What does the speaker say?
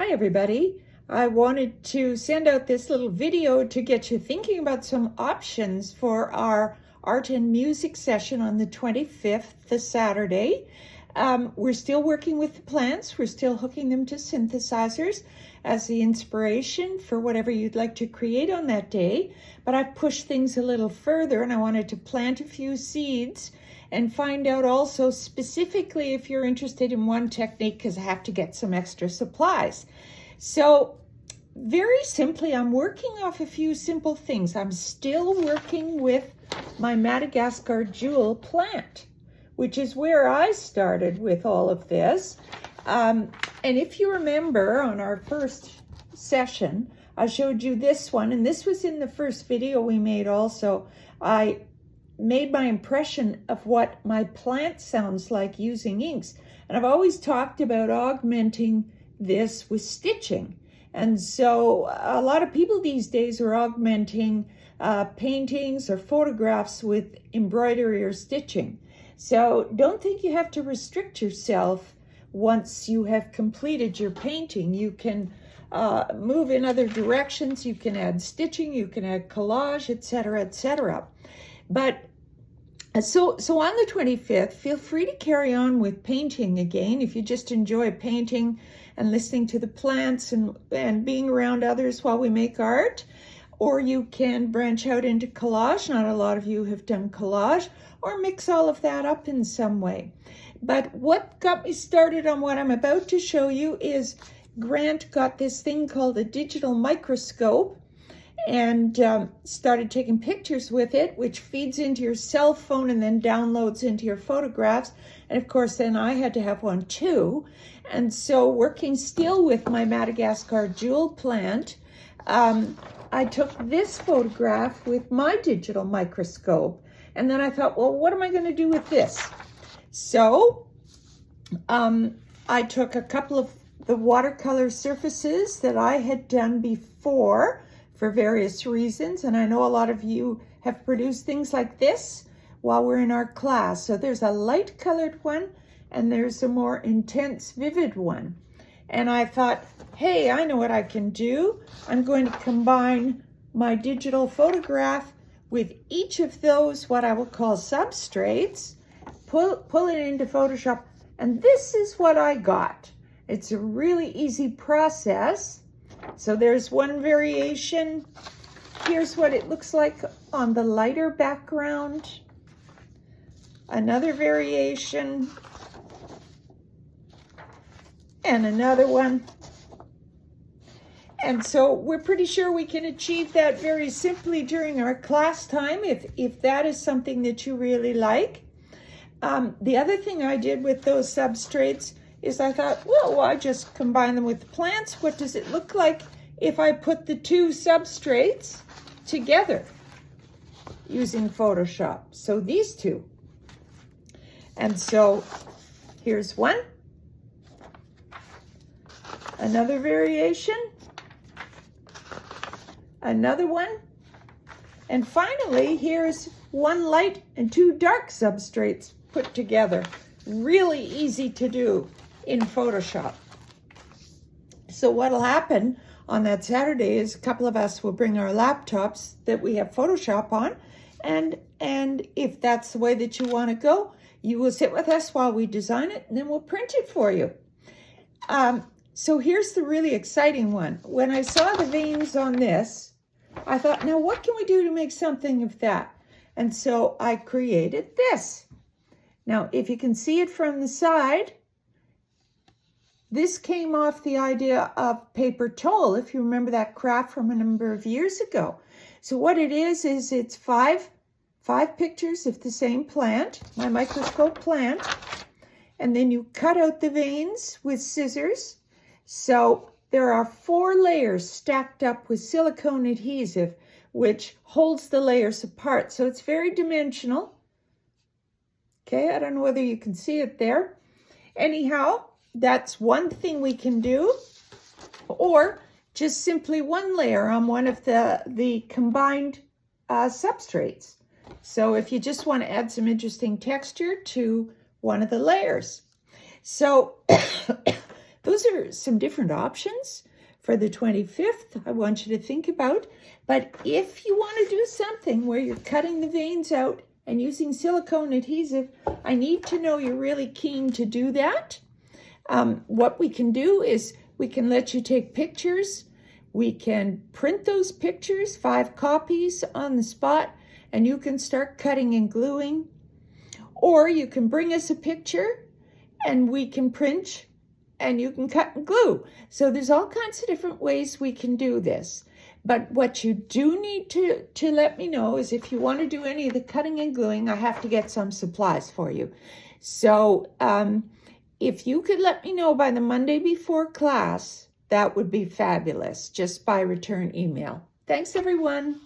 Hi everybody. I wanted to send out this little video to get you thinking about some options for our art and music session on the 25th, this Saturday. We're still working with the plants. We're still hooking them to synthesizers as the inspiration for whatever you'd like to create on that day. But I've pushed things a little further and I wanted to plant a few seeds and find out also specifically if you're interested in one technique, because I have to get some extra supplies. So very simply, I'm working off a few simple things. I'm still working with my Madagascar jewel plant, which is where I started with all of this. And if you remember on our first session, I showed you this one, and this was in the first video we made also. I made my impression of what my plant sounds like using inks. And I've always talked about augmenting this with stitching. And so a lot of people these days are augmenting paintings or photographs with embroidery or stitching. So don't think you have to restrict yourself once you have completed your painting. You can move in other directions, you can add stitching, you can add collage, etc., etc. But so on the 25th, feel free to carry on with painting again if you just enjoy painting and listening to the plants and being around others while we make art. Or you can branch out into collage. Not a lot of you have done collage, or mix all of that up in some way. But what got me started on what I'm about to show you is Grant got this thing called a digital microscope and started taking pictures with it, which feeds into your cell phone and then downloads into your photographs. And of course, then I had to have one too. And so working still with my Madagascar jewel plant, I took this photograph with my digital microscope. And then I thought, well, what am I going to do with this? So I took a couple of the watercolor surfaces that I had done before for various reasons, and I know a lot of you have produced things like this while we're in our class. So there's a light colored one and there's a more intense vivid one. And I thought, hey, I know what I can do. I'm going to combine my digital photograph with each of those, what I will call substrates, pull it into Photoshop, and this is what I got. It's a really easy process. So there's one variation. Here's what it looks like on the lighter background. Another variation. And another one. And so we're pretty sure we can achieve that very simply during our class time if that is something that you really like. The other thing I did with those substrates is I thought, well, I just combine them with the plants. What does it look like if I put the two substrates together using Photoshop? So these two. And so here's one. Another variation. Another one. And finally, here's one light and two dark substrates put together. Really easy to do in Photoshop. So what'll happen on that Saturday is a couple of us will bring our laptops that we have Photoshop on, and if that's the way that you want to go, you will sit with us while we design it, and then we'll print it for you. So here's the really exciting one. When I saw the veins on this, I thought, now what can we do to make something of that? And so I created this. Now, if you can see it from the side, this came off the idea of paper toll, if you remember that craft from a number of years ago. So what it is it's five pictures of the same plant, my microscope plant, and then you cut out the veins with scissors. So there are 4 layers stacked up with silicone adhesive, which holds the layers apart. So it's very dimensional. Okay, I don't know whether you can see it there. Anyhow, that's one thing we can do, or just simply one layer on one of the combined substrates. So if you just want to add some interesting texture to one of the layers. So those are are some different options for the 25th I want you to think about. But if you want to do something where you're cutting the veins out and using silicone adhesive, I need to know you're really keen to do that. What we can do is we can let you take pictures. We can print those pictures, 5 copies on the spot, and you can start cutting and gluing. Or you can bring us a picture and we can print and you can cut and glue. So there's all kinds of different ways we can do this. But what you do need to let me know is if you want to do any of the cutting and gluing, I have to get some supplies for you. So if you could let me know by the Monday before class, that would be fabulous, just by return email. Thanks, everyone.